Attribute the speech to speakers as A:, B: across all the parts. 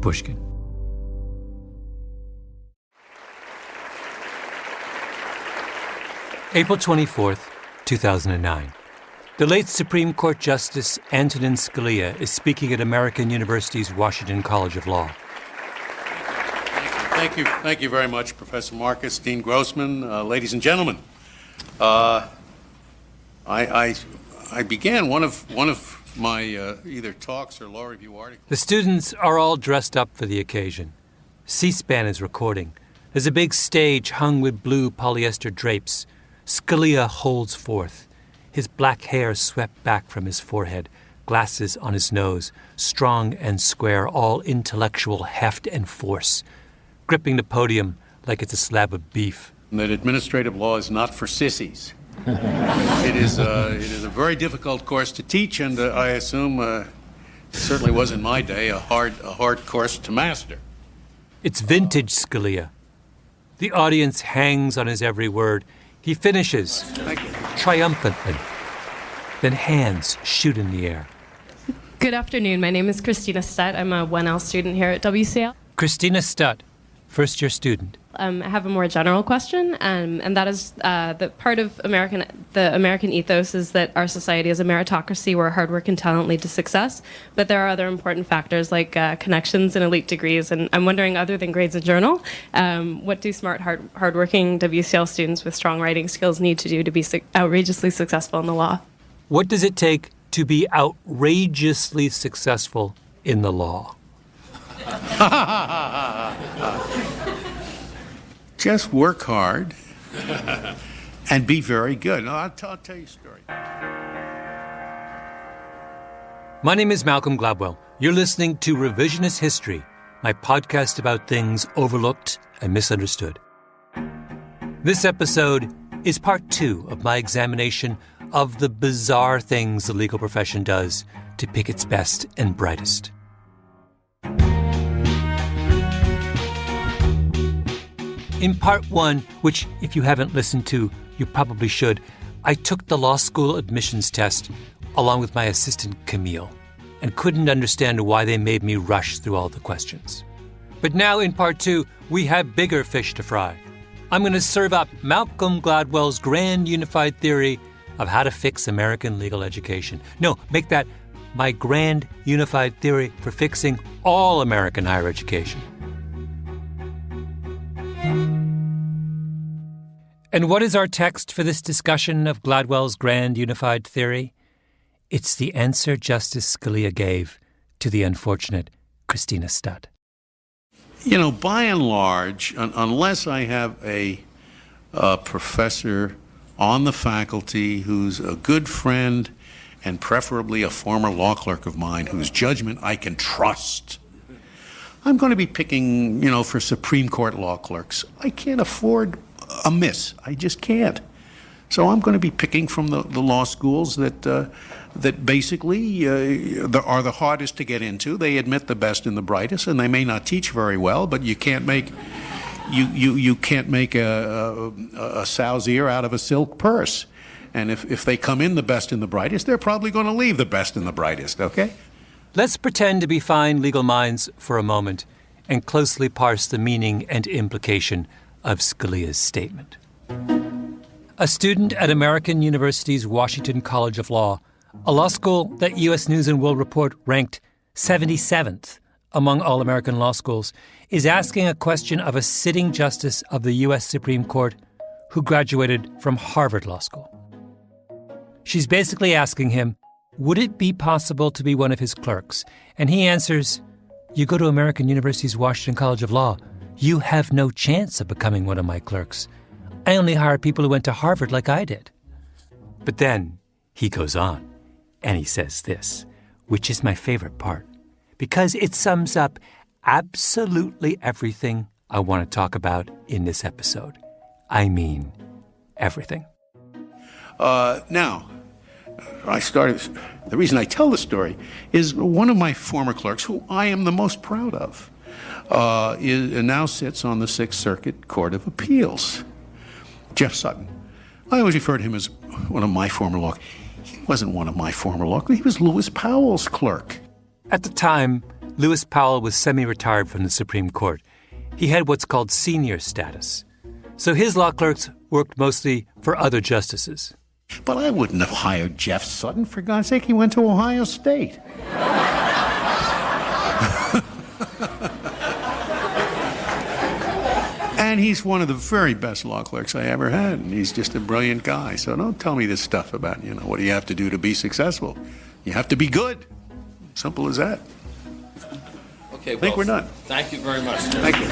A: Pushkin. April 24th, 2009. The late Supreme Court Justice Antonin Scalia is speaking at American University's Washington College of Law.
B: Thank you very much, Professor Marcus, Dean Grossman, ladies and gentlemen. I began one of my either talks or law review articles.
A: The students are all dressed up for the occasion. C-SPAN is recording. There's a big stage hung with blue polyester drapes. Scalia holds forth, his black hair swept back from his forehead, glasses on his nose, strong and square, all intellectual heft and force, gripping the podium like it's a slab of beef.
B: That administrative law is not for sissies. It is a very difficult course to teach, and I assume it certainly was in my day a hard course to master.
A: It's vintage Scalia. The audience hangs on his every word. He finishes triumphantly. Then hands shoot in the air.
C: Good afternoon. My name is Christina Stutt. I'm a 1L student here at WCL.
A: Christina Stutt, first-year student.
C: I have a more general question, and that is that part of the American ethos is that our society is a meritocracy where hard work and talent lead to success. But there are other important factors like connections and elite degrees. And I'm wondering, other than grades and journal, what do smart, hardworking WCL students with strong writing skills need to do to be outrageously successful in the law?
A: What does it take to be outrageously successful in the law?
B: Just work hard and be very good. No, I'll tell you a story.
A: My name is Malcolm Gladwell. You're listening to Revisionist History, my podcast about things overlooked and misunderstood. This episode is part 2 of my examination of the bizarre things the legal profession does to pick its best and brightest. In part 1, which if you haven't listened to, you probably should, I took the law school admissions test along with my assistant Camille and couldn't understand why they made me rush through all the questions. But now in part 2, we have bigger fish to fry. I'm going to serve up Malcolm Gladwell's grand unified theory of how to fix American legal education. No, make that my grand unified theory for fixing all American higher education. And what is our text for this discussion of Gladwell's grand unified theory? It's the answer Justice Scalia gave to the unfortunate Christina Stutt.
B: You know, by and large, unless I have a professor on the faculty who's a good friend and preferably a former law clerk of mine whose judgment I can trust, I'm going to be picking, for Supreme Court law clerks. I can't afford a miss. I just can't. So I'm going to be picking from the law schools that basically are the hardest to get into. They admit the best and the brightest, and they may not teach very well, but you can't make you can't make a sow's ear out of a silk purse. And if they come in the best and the brightest, they're probably going to leave the best and the brightest, okay?
A: Let's pretend to be fine legal minds for a moment and closely parse the meaning and implication of Scalia's statement. A student at American University's Washington College of Law, a law school that U.S. News & World Report ranked 77th among all American law schools, is asking a question of a sitting justice of the U.S. Supreme Court who graduated from Harvard Law School. She's basically asking him, would it be possible to be one of his clerks? And he answers, you go to American University's Washington College of Law, you have no chance of becoming one of my clerks. I only hire people who went to Harvard like I did. But then he goes on, and he says this, which is my favorite part, because it sums up absolutely everything I want to talk about in this episode. I mean, everything.
B: Now, the reason I tell the story is one of my former clerks, who I am the most proud of, now sits on the Sixth Circuit Court of Appeals. Jeff Sutton. I always refer to him as one of my former law. He wasn't one of my former law. He was Lewis Powell's clerk.
A: At the time, Lewis Powell was semi-retired from the Supreme Court. He had what's called senior status. So his law clerks worked mostly for other justices.
B: But I wouldn't have hired Jeff Sutton. For God's sake, he went to Ohio State. And he's one of the very best law clerks I ever had. And he's just a brilliant guy. So don't tell me this stuff about, what do you have to do to be successful? You have to be good. Simple as that.
D: Okay,
B: I think we're done.
D: Thank you very much.
B: Thank you.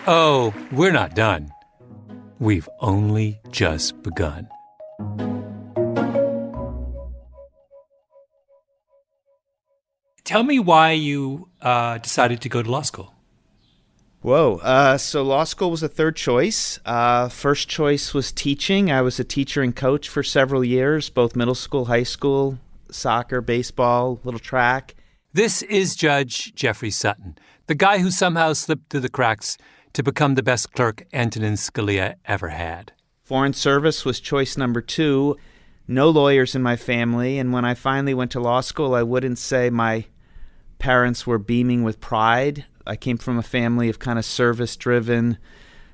A: Oh, we're not done. We've only just begun. Tell me why you decided to go to law school.
E: Whoa. So law school was a third choice. First choice was teaching. I was a teacher and coach for several years, both middle school, high school, soccer, baseball, little track.
A: This is Judge Jeffrey Sutton, the guy who somehow slipped through the cracks to become the best clerk Antonin Scalia ever had.
E: Foreign service was choice number 2. No lawyers in my family. And when I finally went to law school, I wouldn't say my parents were beaming with pride. I came from a family of kind of service-driven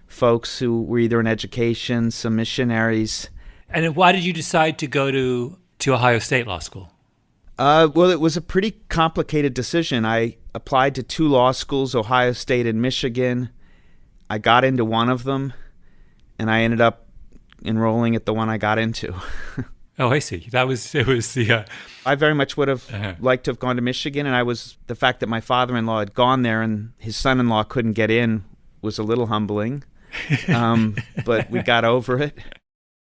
E: folks who were either in education, some missionaries.
A: And why did you decide to go to Ohio State Law School?
E: Well, it was a pretty complicated decision. I applied to 2 law schools, Ohio State and Michigan. I got into one of them, and I ended up enrolling at the one I got into.
A: Oh, I see. It was the...
E: I very much would have liked to have gone to Michigan, and the fact that my father-in-law had gone there and his son-in-law couldn't get in was a little humbling, but we got over it.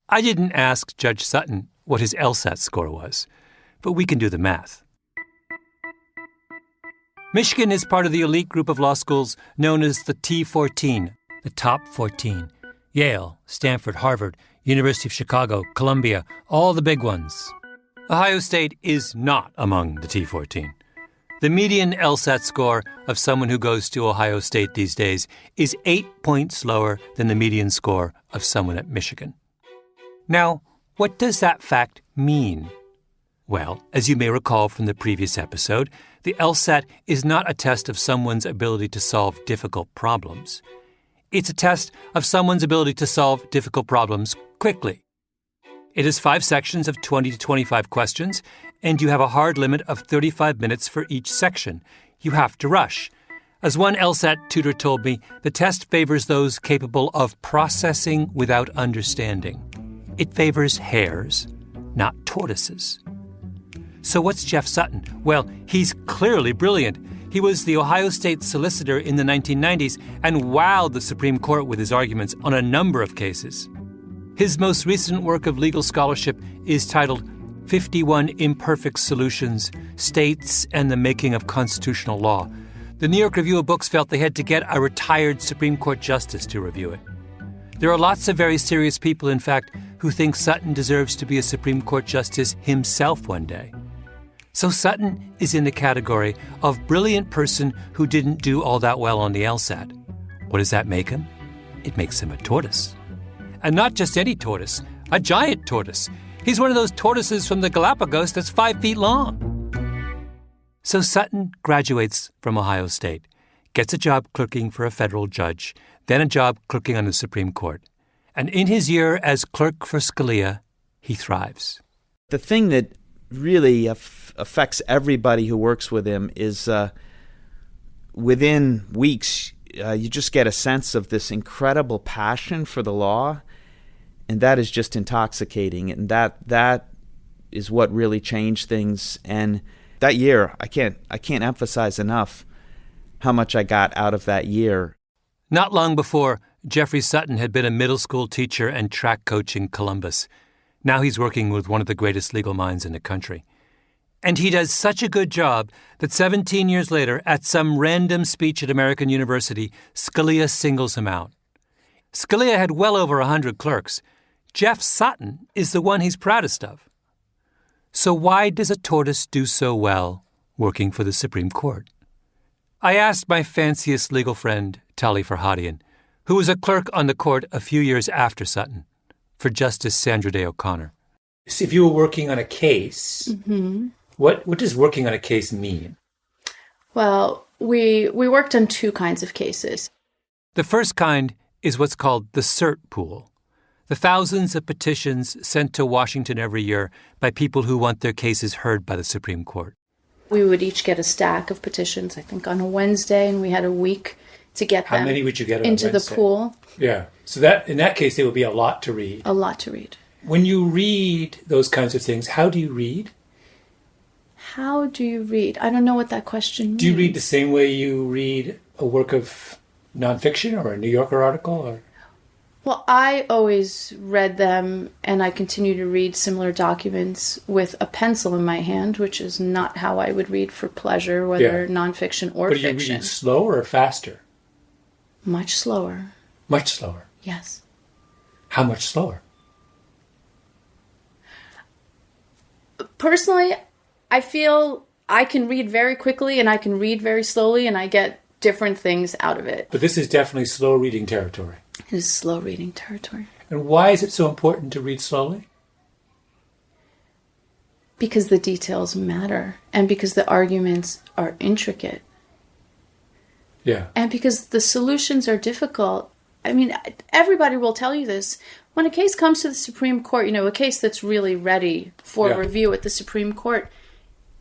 A: I didn't ask Judge Sutton what his LSAT score was, but we can do the math. Michigan is part of the elite group of law schools known as the T14, the top 14. Yale, Stanford, Harvard, University of Chicago, Columbia, all the big ones. Ohio State is not among the T14. The median LSAT score of someone who goes to Ohio State these days is 8 points lower than the median score of someone at Michigan. Now, what does that fact mean? Well, as you may recall from the previous episode, the LSAT is not a test of someone's ability to solve difficult problems. It's a test of someone's ability to solve difficult problems quickly. It has 5 sections of 20 to 25 questions, and you have a hard limit of 35 minutes for each section. You have to rush. As one LSAT tutor told me, the test favors those capable of processing without understanding. It favors hares, not tortoises. So what's Jeff Sutton? Well, he's clearly brilliant. He was the Ohio State solicitor in the 1990s and wowed the Supreme Court with his arguments on a number of cases. His most recent work of legal scholarship is titled 51 Imperfect Solutions, States and the Making of Constitutional Law. The New York Review of Books felt they had to get a retired Supreme Court justice to review it. There are lots of very serious people, in fact, who think Sutton deserves to be a Supreme Court justice himself one day. So Sutton is in the category of brilliant person who didn't do all that well on the LSAT. What does that make him? It makes him a tortoise. And not just any tortoise, a giant tortoise. He's one of those tortoises from the Galapagos that's 5 feet long. So Sutton graduates from Ohio State, gets a job clerking for a federal judge, then a job clerking on the Supreme Court. And in his year as clerk for Scalia, he thrives.
E: The thing that really affects everybody who works with him is within weeks, you just get a sense of this incredible passion for the law, and that is just intoxicating. And that is what really changed things. And that year, I can't emphasize enough how much I got out of that year.
A: Not long before, Jeffrey Sutton had been a middle school teacher and track coach in Columbus. Now he's working with one of the greatest legal minds in the country. And he does such a good job that 17 years later, at some random speech at American University, Scalia singles him out. Scalia had well over 100 clerks. Jeff Sutton is the one he's proudest of. So why does a tortoise do so well working for the Supreme Court? I asked my fanciest legal friend, Tali Farhadian, who was a clerk on the court a few years after Sutton, for Justice Sandra Day O'Connor.
F: So if you were working on a case,
A: What does working on a case mean?
F: Well, we worked on two kinds of cases.
A: The first kind is what's called the cert pool. The thousands of petitions sent to Washington every year by people who want their cases heard by the Supreme Court.
F: We would each get a stack of petitions, I think, on a Wednesday, and we had a week to get them.
A: How many would you get on
F: into
A: Wednesday?
F: the pool.
A: Yeah. So that in that case, there would be a lot to read.
F: A lot to read.
A: When you read those kinds of things, how do you read?
F: How do you read? I don't know what that question means.
A: Do you read the same way you read a work of nonfiction or a New Yorker article? Or?
F: Well, I always read them, and I continue to read similar documents with a pencil in my hand, which is not how I would read for pleasure, whether nonfiction or
A: but
F: fiction.
A: But are you reading slower or faster?
F: Much slower.
A: Much slower?
F: Yes.
A: How much slower?
F: Personally, I feel I can read very quickly and I can read very slowly, and I get different things out of it.
A: But this is definitely slow reading territory.
F: It is slow reading territory.
A: And why is it so important to read slowly?
F: Because the details matter, and because the arguments are intricate.
A: Yeah.
F: And because the solutions are difficult. I mean, everybody will tell you this. When a case comes to the Supreme Court, a case that's really ready for review at the Supreme Court,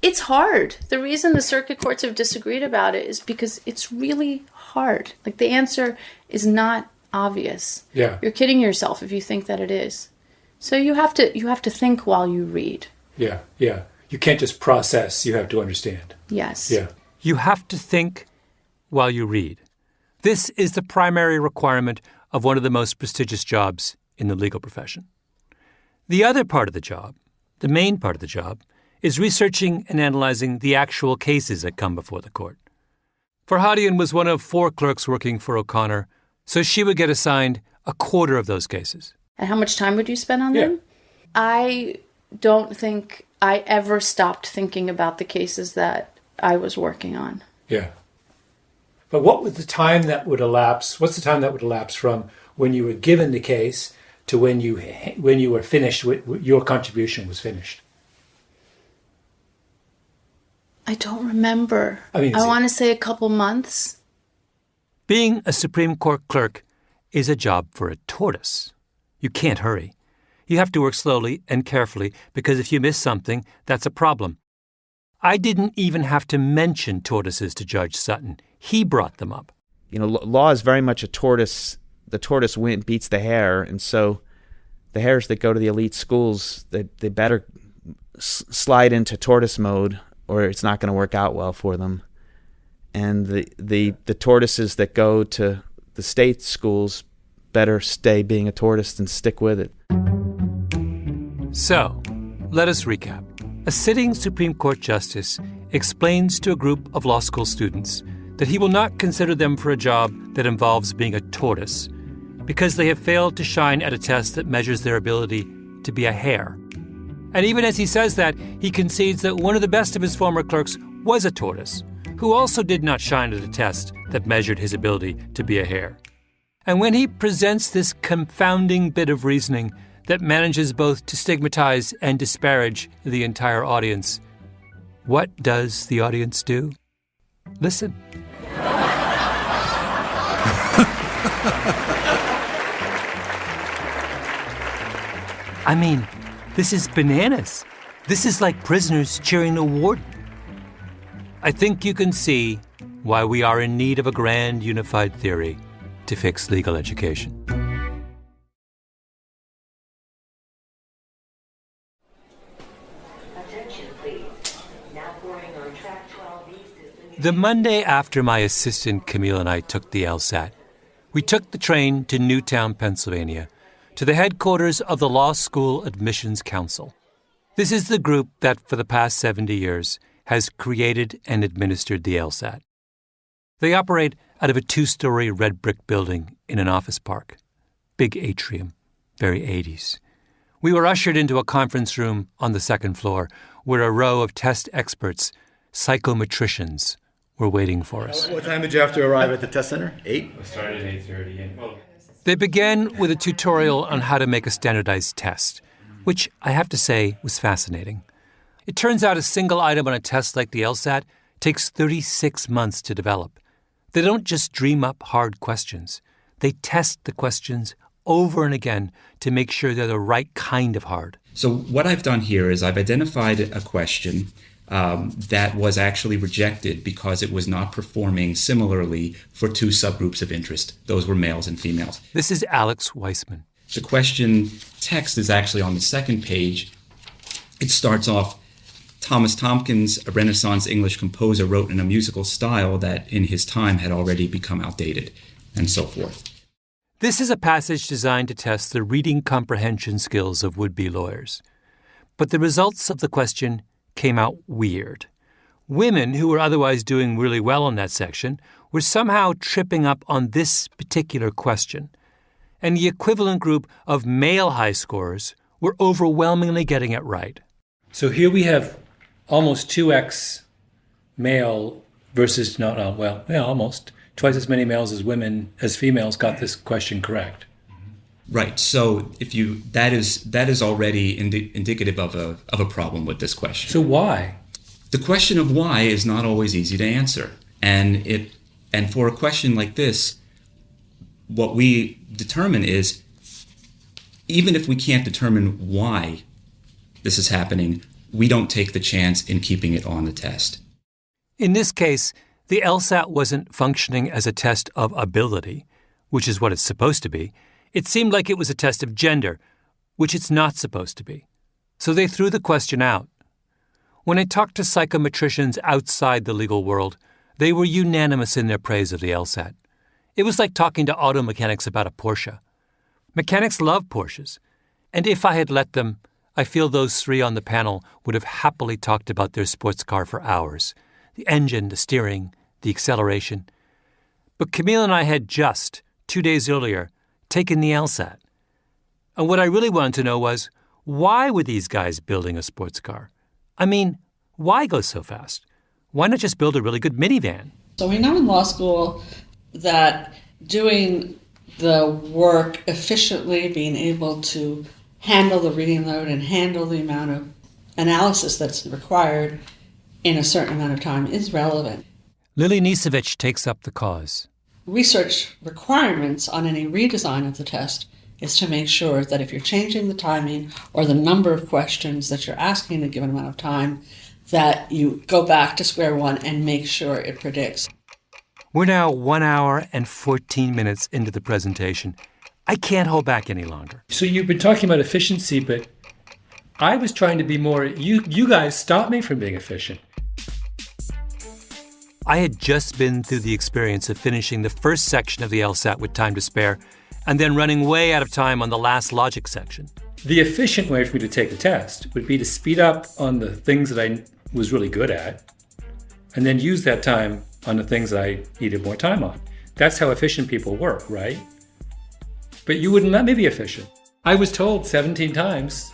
F: it's hard. The reason the circuit courts have disagreed about it is because it's really hard. Like, the answer is not obvious.
A: Yeah.
F: You're kidding yourself if you think that it is. So you have to think while you read.
A: Yeah, yeah. You can't just process, you have to understand.
F: Yes.
A: Yeah. You have to think while you read. This is the primary requirement of one of the most prestigious jobs in the legal profession. The other part of the job, the main part of the job, is researching and analyzing the actual cases that come before the court. Farhadian was one of 4 clerks working for O'Connor, so she would get assigned a quarter of those cases.
F: And how much time would you spend on them? I don't think I ever stopped thinking about the cases that I was working on.
A: Yeah. But what was the time that would elapse? What's the time that would elapse from when you were given the case to when you were finished, your contribution was finished?
F: I don't remember. I want to say a couple months.
A: Being a Supreme Court clerk is a job for a tortoise. You can't hurry. You have to work slowly and carefully because if you miss something, that's a problem. I didn't even have to mention tortoises to Judge Sutton. He brought them up.
E: Law is very much a tortoise. The tortoise beats the hare, and so the hares that go to the elite schools, they better slide into tortoise mode or it's not going to work out well for them. And the tortoises that go to the state schools better stay being a tortoise and stick with it.
A: So, let us recap. A sitting Supreme Court justice explains to a group of law school students that he will not consider them for a job that involves being a tortoise because they have failed to shine at a test that measures their ability to be a hare. And even as he says that, he concedes that one of the best of his former clerks was a tortoise, who also did not shine at a test that measured his ability to be a hare. And when he presents this confounding bit of reasoning that manages both to stigmatize and disparage the entire audience, what does the audience do? Listen. I mean, this is bananas. This is like prisoners cheering the warden. I think you can see why we are in need of a grand unified theory to fix legal education.
G: Attention, please. Now boarding on track 12 east is
A: The Monday after my assistant Camille and I took the LSAT, we took the train to Newtown, Pennsylvania, to the headquarters of the Law School Admissions Council. This is the group that, for the past 70 years, has created and administered the LSAT. They operate out of a 2-story red brick building in an office park. Big atrium, very 80s. We were ushered into a conference room on the 2nd floor where a row of test experts, psychometricians, were waiting for us.
H: What time did you have to arrive at the test center? 8?
D: We started at 8:30.
A: They began with a tutorial on how to make a standardized test, which I have to say was fascinating. It turns out a single item on a test like the LSAT takes 36 months to develop. They don't just dream up hard questions. They test the questions over and again to make sure they're the right kind of hard.
I: So what I've done here is I've identified a question that was actually rejected because it was not performing similarly for two subgroups of interest. Those were males and females.
A: This is Alex Weissman.
I: The question text is actually on the second page. It starts off, Thomas Tomkins, a Renaissance English composer, wrote in a musical style that in his time had already become outdated, and so forth.
A: This is a passage designed to test the reading comprehension skills of would-be lawyers. But the results of the question came out weird. Women who were otherwise doing really well in that section were somehow tripping up on this particular question. And the equivalent group of male high scorers were overwhelmingly getting it right.
D: So here we have almost 2x male versus almost twice as many males as females got this question correct.
I: Right. So that is already indicative of a problem with this question.
D: So why?
I: The question of why is not always easy to answer, and for a question like this, what we determine is, even if we can't determine why this is happening, we don't take the chance in keeping it on the test.
A: In this case, the LSAT wasn't functioning as a test of ability, which is what it's supposed to be. It seemed like it was a test of gender, which it's not supposed to be. So they threw the question out. When I talked to psychometricians outside the legal world, they were unanimous in their praise of the LSAT. It was like talking to auto mechanics about a Porsche. Mechanics love Porsches, and if I had let them, I feel those three on the panel would have happily talked about their sports car for hours. The engine, the steering, the acceleration. But Camille and I had just, 2 days earlier, taken the LSAT. And what I really wanted to know was, why were these guys building a sports car? I mean, why go so fast? Why not just build a really good minivan?
J: So we know in law school that doing the work efficiently, being able to handle the reading load and handle the amount of analysis that's required in a certain amount of time is relevant.
A: Lily Nisevich takes up the cause.
J: Research requirements on any redesign of the test is to make sure that if you're changing the timing or the number of questions that you're asking in a given amount of time, that you go back to square one and make sure it predicts.
A: We're now 1 hour and 14 minutes into the presentation. I can't hold back any longer.
D: So you've been talking about efficiency, but I was trying to be more, you guys stopped me from being efficient.
A: I had just been through the experience of finishing the first section of the LSAT with time to spare, and then running way out of time on the last logic section.
D: The efficient way for me to take the test would be to speed up on the things that I was really good at, and then use that time on the things that I needed more time on. That's how efficient people work, right? But you wouldn't let me be efficient. I was told 17 times,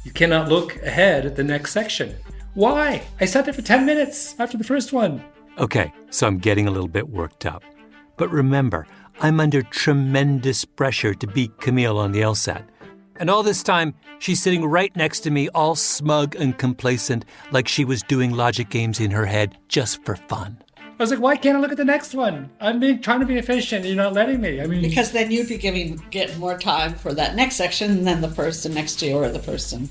D: you cannot look ahead at the next section. Why? I sat there for 10 minutes after the first one.
A: Okay, so I'm getting a little bit worked up. But remember, I'm under tremendous pressure to beat Camille on the LSAT. And all this time, she's sitting right next to me, all smug and complacent, like she was doing logic games in her head just for fun.
D: I was like, why can't I look at the next one? I'm trying to be efficient. You're not letting me.
J: Because then you'd be getting more time for that next section than the person next to you or the person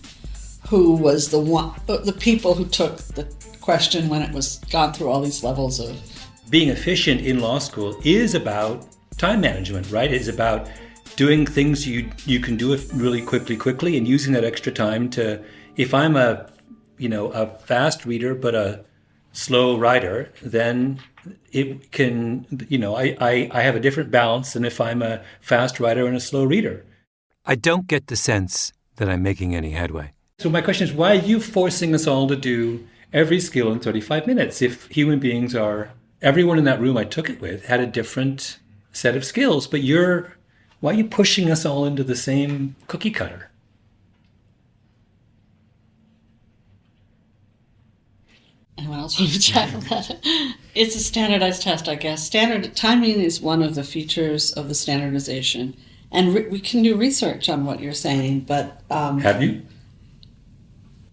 J: who was the people who took the question when it was gone through all these levels of...
D: Being efficient in law school is about time management, right? It's about doing things you can do it really quickly and using that extra time to, if I'm a fast reader but a slow writer, then it can, I have a different balance than if I'm a fast writer and a slow reader.
A: I don't get the sense that I'm making any headway.
D: So my question is, why are you forcing us all to do every skill in 35 minutes? If human beings everyone in that room I took it with had a different set of skills, but why are you pushing us all into the same cookie cutter?
J: Anyone else want to chat about it? It's a standardized test, I guess. Standard timing is one of the features of the standardization. And we can do research on what you're saying, but...
D: Have you?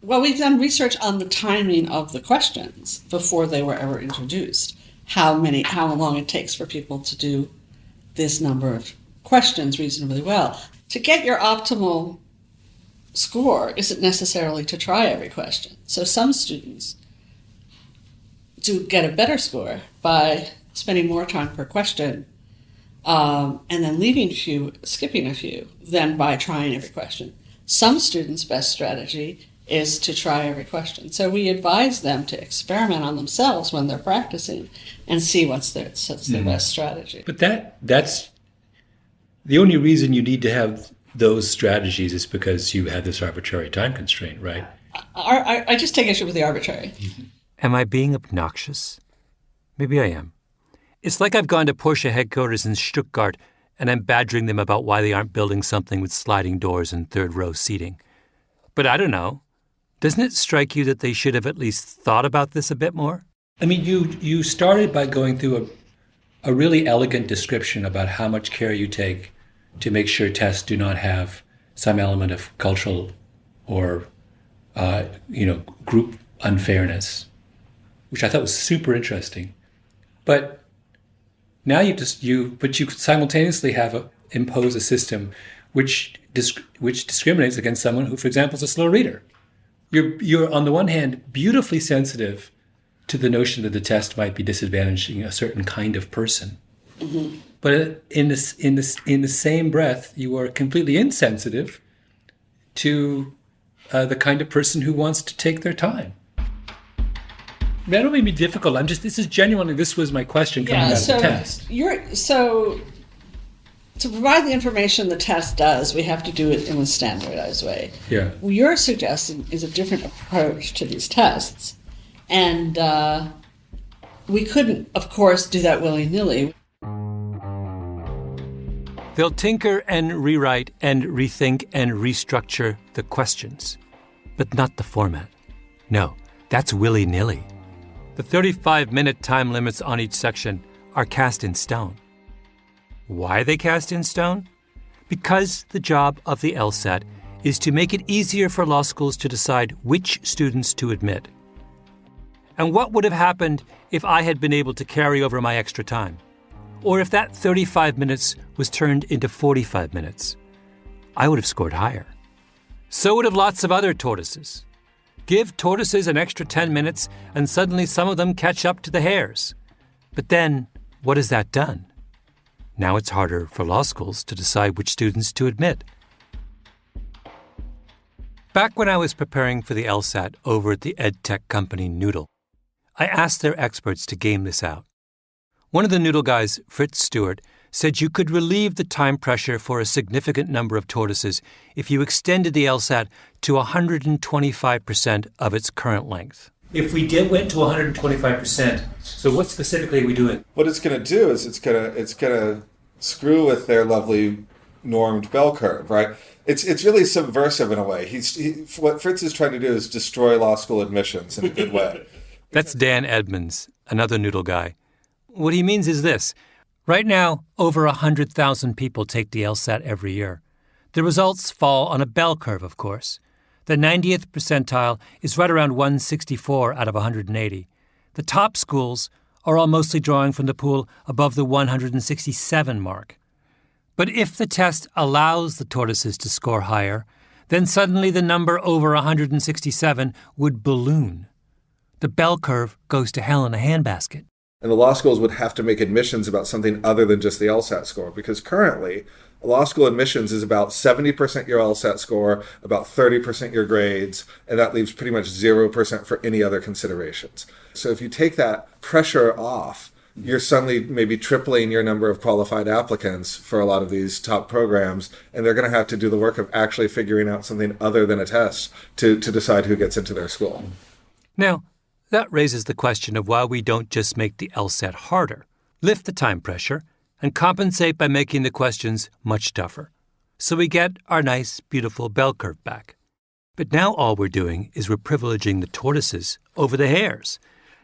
J: Well, we've done research on the timing of the questions before they were ever introduced. How long it takes for people to do this number of questions reasonably well. To get your optimal score isn't necessarily to try every question. So some students do get a better score by spending more time per question and then skipping a few, than by trying every question. Some students' best strategy is to try every question. So we advise them to experiment on themselves when they're practicing and see what's their best strategy.
D: But that's the only reason you need to have those strategies is because you have this arbitrary time constraint, right?
J: I just take issue with the arbitrary.
A: Am I being obnoxious? Maybe I am. It's like I've gone to Porsche headquarters in Stuttgart and I'm badgering them about why they aren't building something with sliding doors and third-row seating. But I don't know. Doesn't it strike you that they should have at least thought about this a bit more?
D: I mean, you started by going through a really elegant description about how much care you take to make sure tests do not have some element of cultural or, group unfairness, which I thought was super interesting. But now you simultaneously impose a system which discriminates against someone who, for example, is a slow reader. You're on the one hand beautifully sensitive to the notion that the test might be disadvantaging a certain kind of person, mm-hmm. but in the same breath, you are completely insensitive to the kind of person who wants to take their time. That don't make me difficult. This was my question coming out of the test.
J: To provide the information the test does, we have to do it in a standardized way.
D: Yeah.
J: What you're suggesting is a different approach to these tests. And we couldn't, of course, do that willy-nilly.
A: They'll tinker and rewrite and rethink and restructure the questions, but not the format. No, that's willy-nilly. The 35-minute time limits on each section are cast in stone. Why are they cast in stone? Because the job of the LSAT is to make it easier for law schools to decide which students to admit. And what would have happened if I had been able to carry over my extra time? Or if that 35 minutes was turned into 45 minutes? I would have scored higher. So would have lots of other tortoises. Give tortoises an extra 10 minutes and suddenly some of them catch up to the hares. But then, what has that done? Now it's harder for law schools to decide which students to admit. Back when I was preparing for the LSAT over at the edtech company Noodle, I asked their experts to game this out. One of the Noodle guys, Fritz Stewart, said you could relieve the time pressure for a significant number of tortoises if you extended the LSAT to 125% of its current length.
D: If we went to 125%, so what specifically are we doing?
K: What it's going to do is it's going to screw with their lovely normed bell curve, right? It's really subversive in a way. What Fritz is trying to do is destroy law school admissions in a good way.
A: That's Dan Edmonds, another Noodle guy. What he means is this. Right now, over 100,000 people take the LSAT every year. The results fall on a bell curve, of course. The 90th percentile is right around 164 out of 180. The top schools are all mostly drawing from the pool above the 167 mark. But if the test allows the tortoises to score higher, then suddenly the number over 167 would balloon. The bell curve goes to hell in a handbasket.
K: And the law schools would have to make admissions about something other than just the LSAT score, because currently law school admissions is about 70% your LSAT score, about 30% your grades, and that leaves pretty much 0% for any other considerations. So if you take that pressure off, you're suddenly maybe tripling your number of qualified applicants for a lot of these top programs, and they're going to have to do the work of actually figuring out something other than a test to decide who gets into their school.
A: Now, that raises the question of why we don't just make the LSAT harder, lift the time pressure, and compensate by making the questions much tougher. So we get our nice, beautiful bell curve back. But now all we're doing is we're privileging the tortoises over the hares.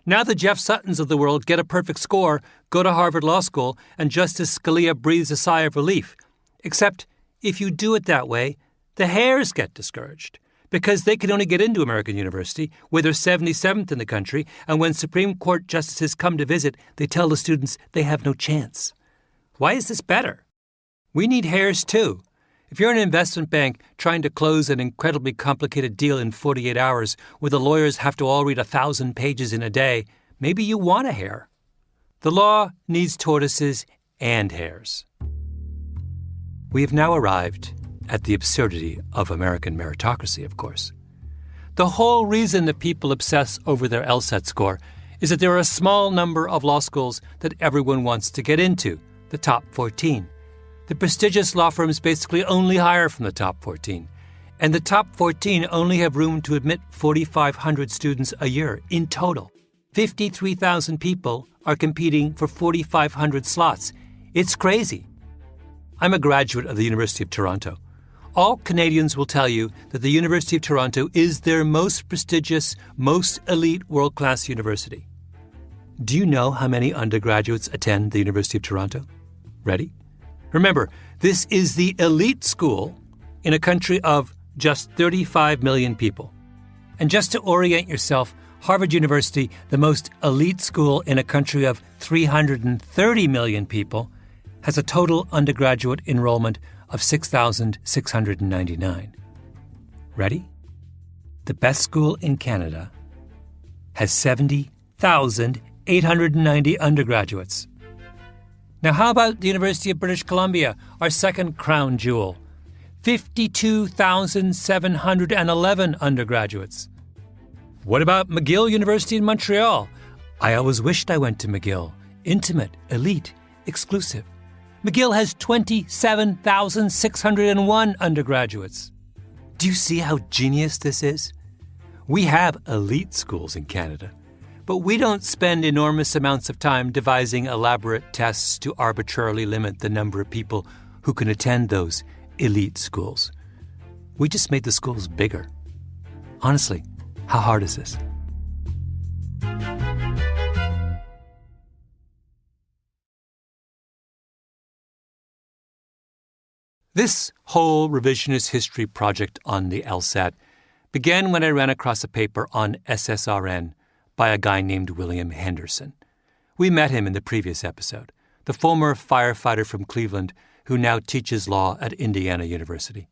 A: Now the Jeff Suttons of the world get a perfect score, go to Harvard Law School, and Justice Scalia breathes a sigh of relief. Except if you do it that way, the hares get discouraged, because they can only get into American University, where they're 77th in the country, and when Supreme Court justices come to visit, they tell the students they have no chance. Why is this better? We need Hares too. If you're an investment bank trying to close an incredibly complicated deal in 48 hours where the lawyers have to all read 1,000 pages in a day, maybe you want a Hare. The law needs tortoises and hares. We have now arrived at the absurdity of American meritocracy, of course. The whole reason that people obsess over their LSAT score is that there are a small number of law schools that everyone wants to get into, the top 14. The prestigious law firms basically only hire from the top 14. And the top 14 only have room to admit 4,500 students a year in total. 53,000 people are competing for 4,500 slots. It's crazy. I'm a graduate of the University of Toronto. All Canadians will tell you that the University of Toronto is their most prestigious, most elite world-class university. Do you know how many undergraduates attend the University of Toronto? Ready? Remember, this is the elite school in a country of just 35 million people. And just to orient yourself, Harvard University, the most elite school in a country of 330 million people, has a total undergraduate enrollment of 6,699. Ready? The best school in Canada has 70,890 undergraduates. Now, how about the University of British Columbia, our second crown jewel? 52,711 undergraduates. What about McGill University in Montreal? I always wished I went to McGill. Intimate, elite, exclusive. McGill has 27,601 undergraduates. Do you see how genius this is? We have elite schools in Canada, but we don't spend enormous amounts of time devising elaborate tests to arbitrarily limit the number of people who can attend those elite schools. We just made the schools bigger. Honestly, how hard is this? This whole revisionist history project on the LSAT began when I ran across a paper on SSRN by a guy named William Andersen. We met him in the previous episode, the former firefighter from Cleveland who now teaches law at Indiana University.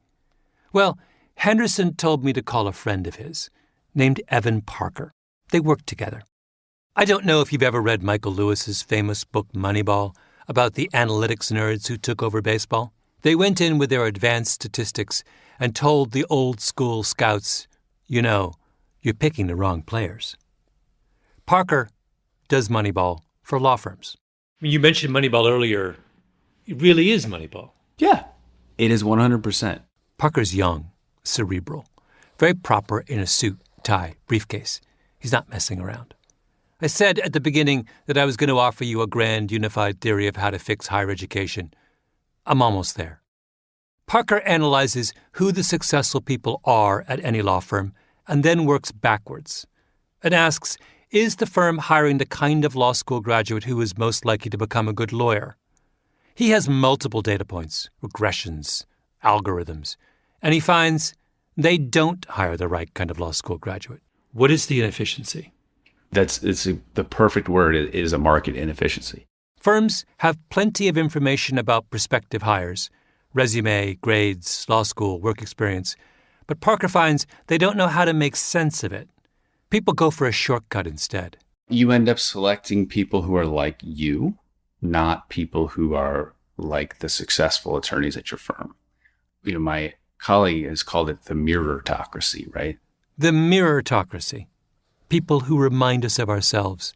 A: Well, Andersen told me to call a friend of his, named Evan Parker. They worked together. I don't know if you've ever read Michael Lewis's famous book Moneyball about the analytics nerds who took over baseball. They went in with their advanced statistics and told the old school scouts, you know, you're picking the wrong players. Parker does Moneyball for law firms.
D: You mentioned Moneyball earlier. It really is Moneyball.
L: Yeah, it is 100%.
A: Parker's young, cerebral, very proper in a suit, tie, briefcase. He's not messing around. I said at the beginning that I was going to offer you a grand unified theory of how to fix higher education. I'm almost there. Parker analyzes who the successful people are at any law firm and then works backwards and asks, is the firm hiring the kind of law school graduate who is most likely to become a good lawyer? He has multiple data points, regressions, algorithms, and he finds they don't hire the right kind of law school graduate.
D: What is the inefficiency?
L: The perfect word is a market inefficiency.
A: Firms have plenty of information about prospective hires, resume, grades, law school, work experience, but Parker finds they don't know how to make sense of it. People go for a shortcut instead.
L: You end up selecting people who are like you, not people who are like the successful attorneys at your firm. You know, my colleague has called it the mirrortocracy, right?
A: The mirrortocracy. People who remind us of ourselves.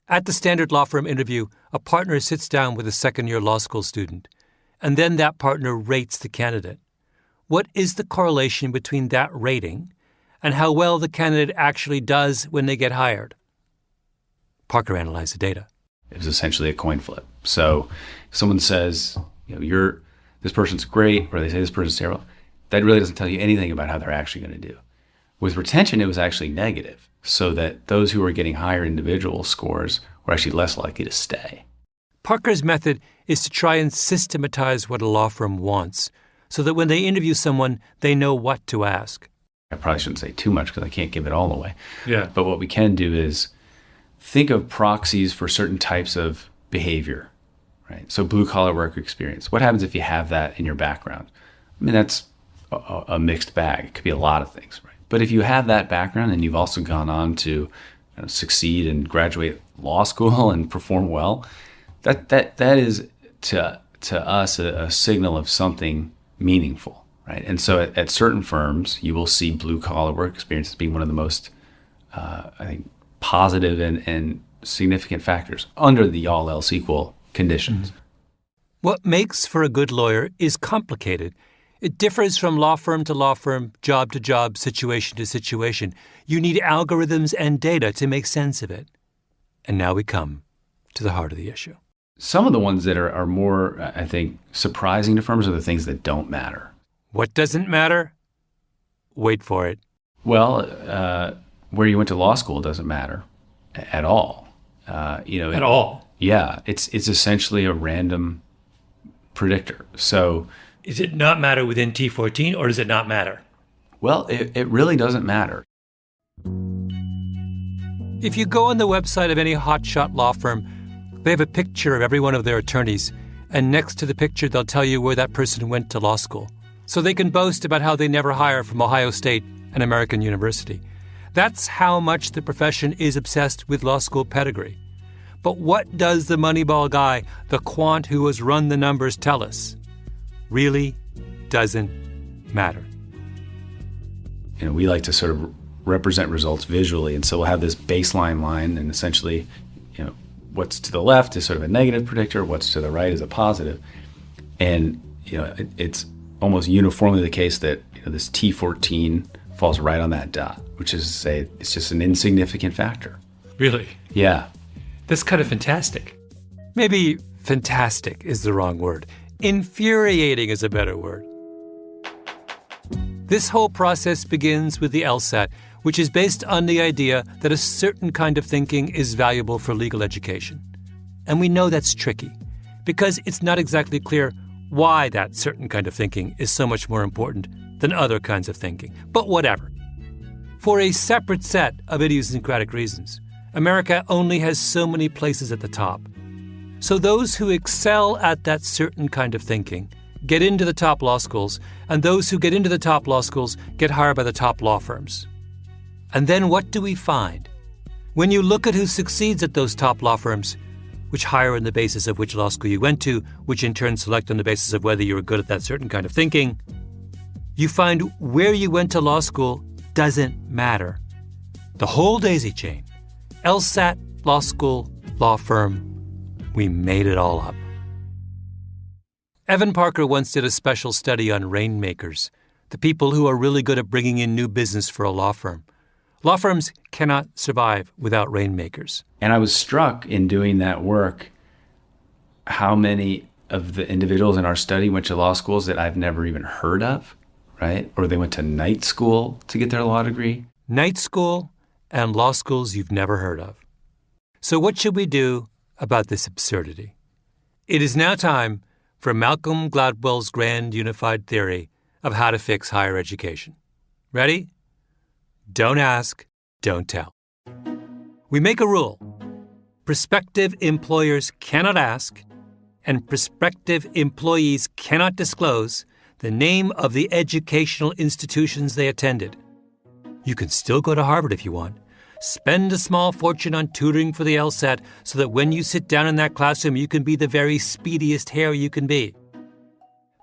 A: At the standard law firm interview, a partner sits down with a second-year law school student, and then that partner rates the candidate. What is the correlation between that rating and how well the candidate actually does when they get hired? Parker analyzed the data.
L: It was essentially a coin flip. So if someone says, you know, this person's great, or they say this person's terrible, that really doesn't tell you anything about how they're actually going to do. With retention, it was actually negative, so that those who were getting higher individual scores were actually less likely to stay.
A: Parker's method is to try and systematize what a law firm wants, so that when they interview someone, they know what to ask.
L: I probably shouldn't say too much because I can't give it all away.
D: Yeah.
L: But what we can do is think of proxies for certain types of behavior, right? So blue-collar work experience. What happens if you have that in your background? I mean, that's a mixed bag. It could be a lot of things, right? But if you have that background and you've also gone on to succeed and graduate law school and perform well, that is to us a signal of something meaningful, right? And so at certain firms, you will see blue-collar work experience as being one of the most, I think, positive and significant factors under the all else equal conditions.
A: What makes for a good lawyer is complicated. It differs from law firm to law firm, job to job, situation to situation. You need algorithms and data to make sense of it. And now we come to the heart of the issue.
L: Some of the ones that are more, I think, surprising to firms are the things that don't matter.
A: What doesn't matter? Wait for it.
L: Well, where you went to law school doesn't matter at all.
D: At all?
L: Yeah, it's essentially a random predictor. So,
D: is it not matter within T14, or does it not matter?
L: Well, it really doesn't matter.
A: If you go on the website of any hotshot law firm, they have a picture of every one of their attorneys, and next to the picture they'll tell you where that person went to law school. So they can boast about how they never hire from Ohio State and American University. That's how much the profession is obsessed with law school pedigree. But what does the Moneyball guy, the quant who has run the numbers, tell us? Really doesn't matter.
L: We like to sort of represent results visually, and so we'll have this baseline line, and essentially, what's to the left is sort of a negative predictor, what's to the right is a positive. And, it's almost uniformly the case that this T14 falls right on that dot, which is to say it's just an insignificant factor.
D: Really?
L: Yeah.
D: That's kind of fantastic.
A: Maybe fantastic is the wrong word. Infuriating is a better word. This whole process begins with the LSAT, which is based on the idea that a certain kind of thinking is valuable for legal education. And we know that's tricky, because it's not exactly clear why that certain kind of thinking is so much more important than other kinds of thinking. But whatever. For a separate set of idiosyncratic reasons, America only has so many places at the top. So those who excel at that certain kind of thinking get into the top law schools, and those who get into the top law schools get hired by the top law firms. And then what do we find? When you look at who succeeds at those top law firms, which hire on the basis of which law school you went to, which in turn select on the basis of whether you were good at that certain kind of thinking, you find where you went to law school doesn't matter. The whole daisy chain, LSAT, law school, law firm, we made it all up. Evan Parker once did a special study on rainmakers, the people who are really good at bringing in new business for a law firm. Law firms cannot survive without rainmakers.
L: And I was struck in doing that work how many of the individuals in our study went to law schools that I've never even heard of, right? Or they went to night school to get their law degree.
A: Night school and law schools you've never heard of. So what should we do about this absurdity? It is now time for Malcolm Gladwell's grand unified theory of how to fix higher education. Ready? Don't ask, don't tell. We make a rule. Prospective employers cannot ask, and prospective employees cannot disclose the name of the educational institutions they attended. You can still go to Harvard if you want. Spend a small fortune on tutoring for the LSAT so that when you sit down in that classroom, you can be the very speediest Hare you can be.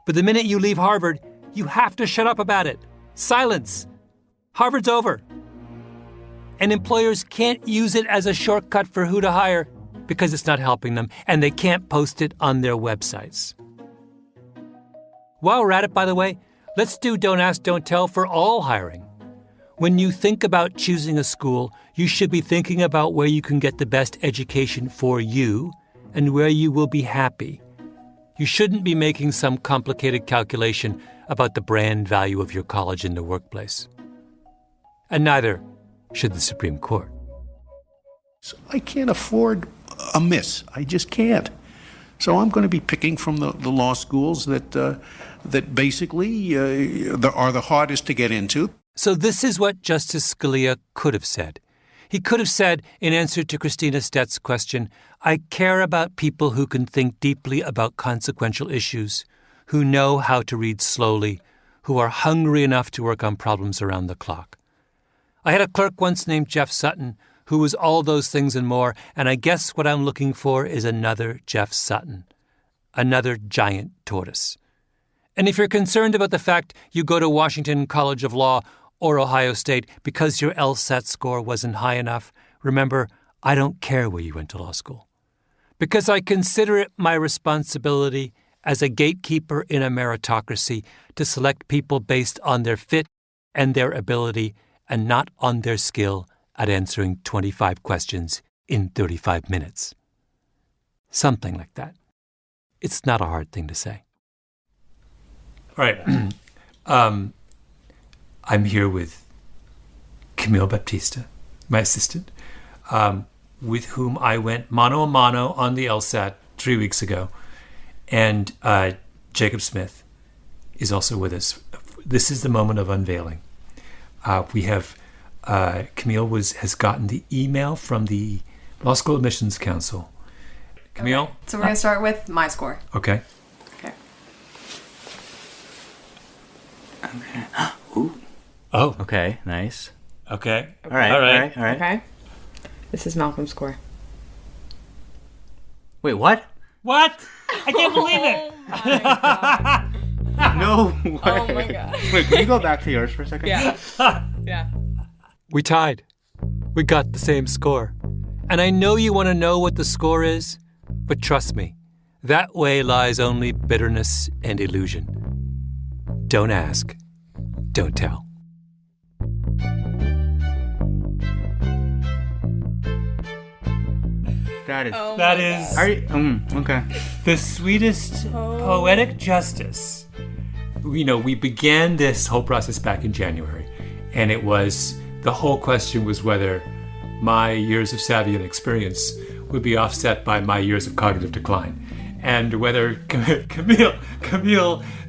A: But the minute you leave Harvard, you have to shut up about it. Silence. Harvard's over. And employers can't use it as a shortcut for who to hire because it's not helping them, and they can't post it on their websites. While we're at it, by the way, let's do Don't Ask, Don't Tell for all hiring. When you think about choosing a school, you should be thinking about where you can get the best education for you and where you will be happy. You shouldn't be making some complicated calculation about the brand value of your college in the workplace. And neither should the Supreme Court.
B: I can't afford a miss. I just can't. So I'm going to be picking from the law schools that basically are the hardest to get into.
A: So this is what Justice Scalia could have said. He could have said, in answer to Christina Stett's question, I care about people who can think deeply about consequential issues, who know how to read slowly, who are hungry enough to work on problems around the clock. I had a clerk once named Jeff Sutton, who was all those things and more, and I guess what I'm looking for is another Jeff Sutton, another giant tortoise. And if you're concerned about the fact you go to Washington College of Law or Ohio State because your LSAT score wasn't high enough, remember, I don't care where you went to law school. Because I consider it my responsibility as a gatekeeper in a meritocracy to select people based on their fit and their ability and not on their skill at answering 25 questions in 35 minutes. Something like that. It's not a hard thing to say. All right. I'm here with Camille Baptista, my assistant, with whom I went mano a mano on the LSAT 3 weeks ago. And Jacob Smith is also with us. This is the moment of unveiling. We have Camille has gotten the email from the Law School Admissions Council. Camille?
M: Okay. So we're going to start with my score.
A: Okay.
M: Okay.
N: Okay. Ooh.
A: Oh.
N: Okay, nice.
A: Okay.
N: All right.
M: Okay. This is Malcolm's score.
N: Wait, what?
A: What? I can't believe it.
N: No way.
M: Oh my god.
N: Wait, can you go back to yours for a second?
M: Yeah. Yeah.
A: We tied. We got the same score. And I know you want to know what the score is, but trust me, that way lies only bitterness and illusion. Don't ask. Don't tell.
N: That is.
M: Oh
A: That
M: my
A: is.
M: God.
N: Are you, okay.
A: The sweetest poetic justice. You know, we began this whole process back in January, and the whole question was whether my years of savvy and experience would be offset by my years of cognitive decline, and whether Camille,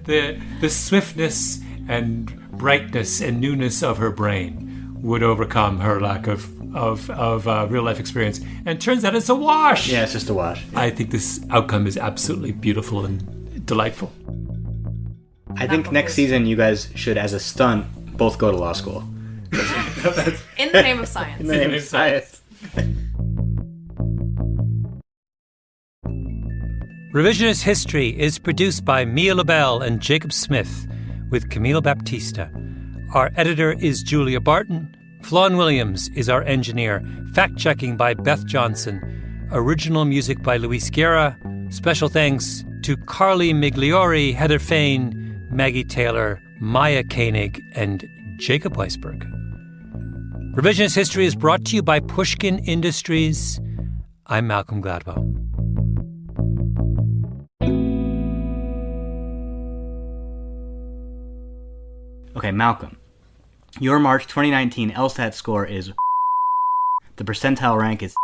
A: the swiftness and brightness and newness of her brain would overcome her lack of real life experience. And turns out it's a wash.
N: Yeah, it's just a wash.
A: I think this outcome is absolutely beautiful and delightful.
N: I think next season you guys should, as a stunt, both go to law school.
M: In the name of science.
N: In the name of science.
A: Revisionist History is produced by Mia LaBelle and Jacob Smith with Camille Baptista. Our editor is Julia Barton. Flawn Williams is our engineer. Fact-checking by Beth Johnson. Original music by Luis Guerra. Special thanks to Carly Migliori, Heather Fain, Maggie Taylor, Maya Koenig, and Jacob Weisberg. Revisionist History is brought to you by Pushkin Industries. I'm Malcolm Gladwell.
N: Okay, Malcolm. Your March 2019 LSAT score is. The percentile rank is